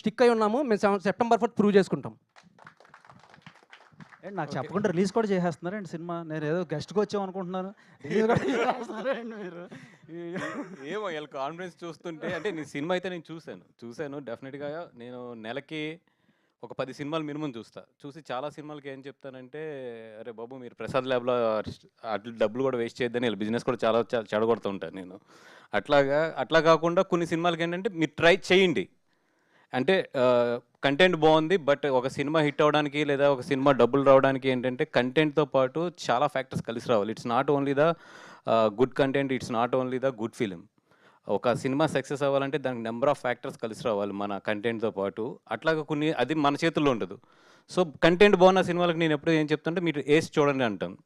Stick అయి ఉన్నాము. మేము సెప్టెంబర్ 4 ప్రూవ్ చేసుకుంటాం. ఏంటి నాకు చెప్పకుండా రిలీజ్ కూడా చేసేస్తున్నారండి సినిమా? నేను ఏదో గెస్ట్‌గా వచ్చామనుకుంటున్నాను. రిలీజ్ కూడా చేసేస్తున్నారండి మీరు. ఏమో వీళ్ళ కాన్ఫిడెన్స్ చూస్తుంటే అంటే నీ సినిమా అయితే నేను చూశాను డెఫినెట్గా. నేను నెలకి ఒక 10 సినిమాలు మినిమం చూసి చాలా సినిమాలకి ఏం చెప్తానంటే, అరే బాబు మీరు ప్రసాద్ ల్యాబ్లో అట్లా డబ్బులు కూడా వేస్ట్ చేయొద్దని, వీళ్ళ బిజినెస్ కూడా చాలా చెడగొడుతూ ఉంటాను నేను. అట్లా కాకుండా కొన్ని సినిమాలకి ఏంటంటే మీరు ట్రై చేయండి. అంటే కంటెంట్ బాగుంది, బట్ ఒక సినిమా హిట్ అవ్వడానికి లేదా ఒక సినిమా డబ్బులు రావడానికి ఏంటంటే కంటెంట్తో పాటు చాలా ఫ్యాక్టర్స్ కలిసి రావాలి. It's not only the good content, it's not only the good film. ఒక సినిమా సక్సెస్ అవ్వాలంటే దానికి నెంబర్ ఆఫ్ ఫ్యాక్టర్స్ కలిసి రావాలి మన కంటెంట్తో పాటు. అట్లాగా కొన్ని అది మన చేతుల్లో ఉండదు. సో కంటెంట్ బాగున్న సినిమాలకు నేను ఎప్పుడు ఏం చెప్తుంటే మీరు వేసి చూడండి అంటాను.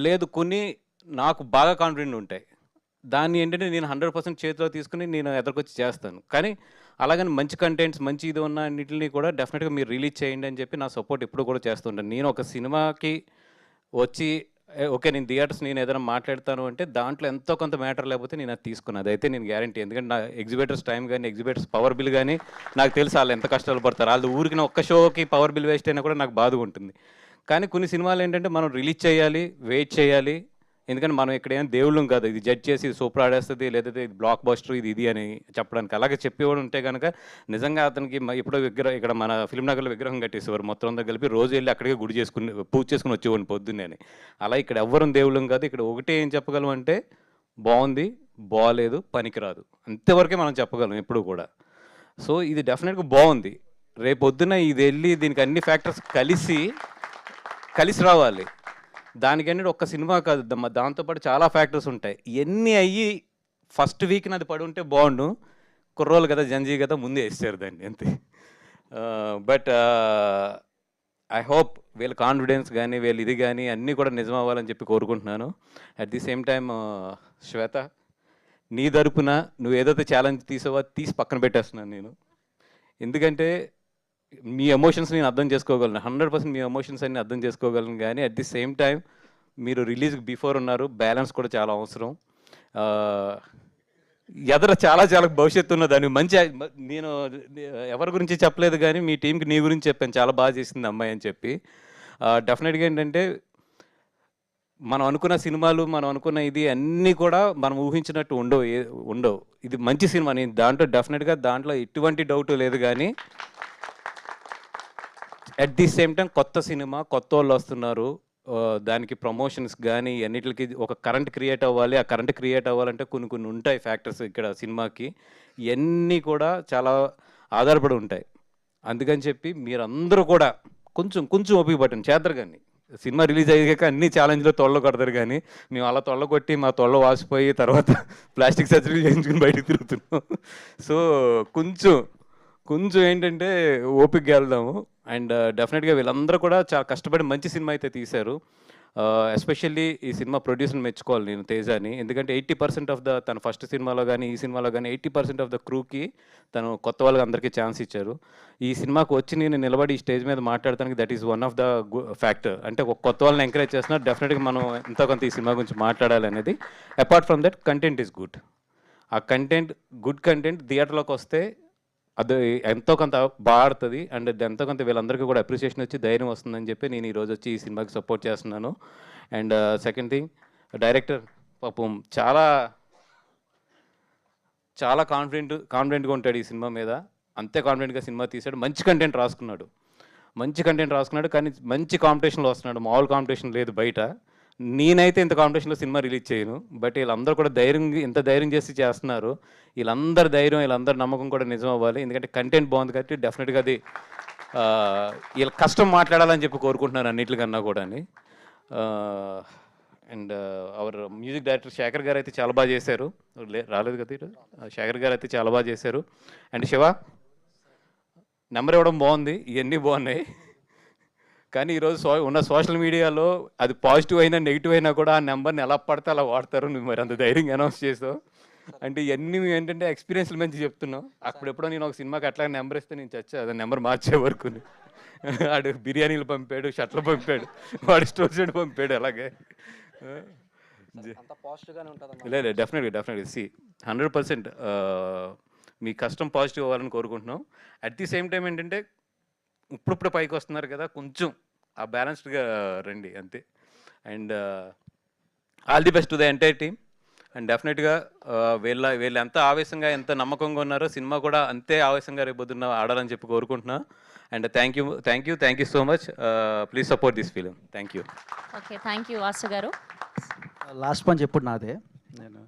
లేదు కొన్ని నాకు బాగా కాన్ఫిడెంట్ ఉంటాయి, దాన్ని ఏంటంటే నేను 100% చేతిలో తీసుకుని నేను ఎదురుకొచ్చి చేస్తాను. కానీ అలాగని మంచి కంటెంట్స్ మంచి ఇది ఉన్న అన్నింటినీ కూడా డెఫినెట్గా మీరు రిలీజ్ చేయండి అని చెప్పి నా సపోర్ట్ ఎప్పుడు కూడా చేస్తుంటాను. నేను ఒక సినిమాకి వచ్చి ఓకే నేను థియేటర్స్ నేను ఏదైనా మాట్లాడతాను అంటే దాంట్లో ఎంతో కొంత మ్యాటర్ లేకపోతే నేను అది తీసుకున్నాను. అదైతే నేను గ్యారంటీ. ఎందుకంటే నా ఎగ్జిబిటర్స్ టైం కానీ ఎగ్జిబిటర్స్ పవర్ బిల్ కానీ నాకు తెలుసు వాళ్ళు ఎంత కష్టాలు పడతారు. వాళ్ళు ఊరికి ఒక్క షోకి పవర్ బిల్ వేస్ట్ అయినా కూడా నాకు బాధగా ఉంటుంది. కానీ కొన్ని సినిమాలు ఏంటంటే మనం రిలీజ్ చేయాలి, వెయిట్ చేయాలి. ఎందుకంటే మనం ఇక్కడ ఏం దేవుళ్ళం కాదు, ఇది జడ్జ్ చేసి ఇది సూపర్ ఆడేస్తుంది లేకపోతే ఇది బ్లాక్ బస్టర్ ఇది అని చెప్పడానికి. అలాగే చెప్పేవాడు ఉంటే కనుక నిజంగా అతనికి ఎప్పుడో ఇక్కడ మన ఫిల్మ్ నగర్లో విగ్రహం కట్టేసేవారు, మొత్తం అంతా కలిపి రోజు వెళ్ళి అక్కడికే గుడి చేసుకుని పూజ చేసుకుని వచ్చేవాడిని పొద్దున్నే. అలా ఇక్కడ ఎవ్వరం దేవుళ్ళం కాదు. ఇక్కడ ఒకటే ఏం చెప్పగలం అంటే బాగుంది, బాగాలేదు, పనికిరాదు, అంతవరకే మనం చెప్పగలం ఎప్పుడు కూడా. సో ఇది డెఫినెట్గా బాగుంది. రేపు పొద్దున ఇది వెళ్ళి దీనికి అన్ని ఫ్యాక్టర్స్ కలిసి రావాలి. దానికంటే ఒక్క సినిమా కాదు, దాంతోపాటు చాలా ఫ్యాక్టర్స్ ఉంటాయి. ఎన్ని అయ్యి ఫస్ట్ వీక్ అది పడి ఉంటే బాగుండు. కుర్రోళ్ళు కదా, జంజీ కదా, ముందే వేస్తారు దాన్ని అంతే. బట్ ఐ హోప్ వీళ్ళ కాన్ఫిడెన్స్ కానీ వీళ్ళు ఇది కానీ అన్నీ కూడా నిజం అవ్వాలని చెప్పి కోరుకుంటున్నాను. అట్ ది సేమ్ టైం శ్వేత, నీ తరపున నువ్వు ఏదైతే ఛాలెంజ్ తీసి పక్కన పెట్టేస్తున్నాను నేను. ఎందుకంటే మీ ఎమోషన్స్ నేను అర్థం చేసుకోగలను, 100% మీ ఎమోషన్స్ అన్ని అర్థం చేసుకోగలను. కానీ అట్ ది సేమ్ టైం మీరు రిలీజ్కి బిఫోర్ ఉన్నారు, బ్యాలెన్స్ కూడా చాలా అవసరం. చాలా భవిష్యత్తు ఉన్నదాన్ని మంచి. నేను ఎవరి గురించి చెప్పలేదు కానీ మీ టీంకి నీ గురించి చెప్పాను, చాలా బాగా చేసింది అమ్మాయి అని చెప్పి. డెఫినెట్గా ఏంటంటే మనం అనుకున్న సినిమాలు మనం అనుకున్న ఇది అన్నీ కూడా మనం ఊహించినట్టు ఉండవు. ఇది మంచి సినిమా, నేను దాంట్లో డెఫినెట్గా దాంట్లో ఎటువంటి డౌట్ లేదు. కానీ అట్ ది సేమ్ టైం కొత్త సినిమా, కొత్త వాళ్ళు వస్తున్నారు, దానికి ప్రమోషన్స్ కానీ అన్నిటికి ఒక కరెంట్ క్రియేట్ అవ్వాలి. ఆ కరెంట్ క్రియేట్ అవ్వాలంటే కొన్ని ఉంటాయి ఫ్యాక్టర్స్ ఇక్కడ సినిమాకి. ఇవన్నీ కూడా చాలా ఆధారపడి ఉంటాయి. అందుకని చెప్పి మీరందరూ కూడా కొంచెం ఓపిక పట్టండి, చేద్దరు. కానీ సినిమా రిలీజ్ అయ్యాక అన్ని ఛాలెంజ్లో తొళ్ళ కొడతారు. కానీ మేము అలా తొళ్ళ కొట్టి మా తొళ్ళ వాసిపోయి తర్వాత ప్లాస్టిక్ సర్జరీ చేయించుకుని బయటకు తిరుగుతున్నాం. సో కొంచెం ఏంటంటే ఓపికగా వెళ్దాము. అండ్ డెఫినెట్గా వీళ్ళందరూ కూడా చాలా కష్టపడి మంచి సినిమా అయితే తీశారు. ఎస్పెషల్లీ ఈ సినిమా ప్రొడ్యూసర్ని మెచ్చుకోవాలి నేను, తేజాని. ఎందుకంటే 80% ఆఫ్ తన ఫస్ట్ సినిమాలో కానీ ఈ సినిమాలో కానీ 80% ఆఫ్ ద క్రూకి తను కొత్త వాళ్ళకి అందరికీ ఛాన్స్ ఇచ్చారు. ఈ సినిమాకు వచ్చి నేను నిలబడి ఈ స్టేజ్ మీద మాట్లాడటానికి that is one of the factor. అంటే కొత్త వాళ్ళని ఎంకరేజ్ చేస్తున్నారు. డెఫినెట్గా మనం ఎంతో కొంత ఈ సినిమా గురించి మాట్లాడాలి అనేది. Apart from that content is good. ఆ కంటెంట్ గుడ్ కంటెంట్ థియేటర్లోకి వస్తే అది ఎంతో కొంత బాగుతుంది. అండ్ ఎంతో కొంత వీళ్ళందరికీ కూడా అప్రిసియేషన్ వచ్చి ధైర్యం వస్తుందని చెప్పి నేను ఈరోజు వచ్చి ఈ సినిమాకి సపోర్ట్ చేస్తున్నాను. అండ్ సెకండ్ థింగ్, డైరెక్టర్ పాపం చాలా కాన్ఫిడెంట్గా ఉంటాడు ఈ సినిమా మీద. అంతే కాన్ఫిడెంట్గా సినిమా తీశాడు. మంచి కంటెంట్ రాసుకున్నాడు. కానీ మంచి కాంపిటీషన్లో వస్తున్నాడు. మామూలు కాంపిటీషన్ లేదు బయట. నేనైతే ఇంత కాంపిటీషన్లో సినిమా రిలీజ్ చేయను. బట్ వీళ్ళందరూ కూడా ఎంత ధైర్యం చేసి చేస్తున్నారు. వీళ్ళందరి ధైర్యం, వీళ్ళందరి నమ్మకం కూడా నిజం అవ్వాలి. ఎందుకంటే కంటెంట్ బాగుంది కాబట్టి డెఫినెట్గా అది వీళ్ళ కష్టం మాట్లాడాలని చెప్పి కోరుకుంటున్నాను అన్నిటికన్నా కూడా. And our music director Shekhar garu అయితే చాలా బాగా చేశారు. రాలేదు కదా ఈరోజు. శేఖర్ గారు అయితే చాలా బాగా చేశారు. అండ్ శివ నెంబర్ ఇవ్వడం బాగుంది, ఇవన్నీ బాగున్నాయి. కానీ ఈరోజు ఉన్న సోషల్ మీడియాలో అది పాజిటివ్ అయినా నెగిటివ్ అయినా కూడా ఆ నెంబర్ని ఎలా పడితే అలా వాడతారు. నువ్వు మరి అంత ధైర్యంగా అనౌన్స్ చేసావు అంటే ఇవన్నీ ఏంటంటే ఎక్స్పీరియన్స్లు మంచి చెప్తున్నావు. అప్పుడెప్పుడో నేను ఒక సినిమాకి అట్లా నెంబర్ ఇస్తే నేను చచ్చా, అదే నెంబర్ మార్చే వరకు. వాడు బిర్యానీలు పంపాడు, షర్ట్లు పంపాడు, వాడు స్టోర్ పంపాడు. అలాగే లేదు, డెఫినెట్గా సి 100% మీ కష్టం పాజిటివ్ అవ్వాలని కోరుకుంటున్నాం. అట్ ది సేమ్ టైం ఏంటంటే ఇప్పుడిప్పుడు పైకి వస్తున్నారు కదా, కొంచెం ఆ బ్యాలెన్స్డ్గా రండి అంతే. And all the best to the entire team. And డెఫినెట్గా వీళ్ళు ఎంత ఆవేశంగా ఎంత నమ్మకంగా ఉన్నారో సినిమా కూడా అంతే ఆవేశంగా రేపొద్దున్న ఆడాలని చెప్పి కోరుకుంటున్నా. And thank you so much. Please support this film. Thank you. Okay, thank you Vasu గారు. లాస్ట్ పంచ్ ఎప్పుడు నాదే. నేను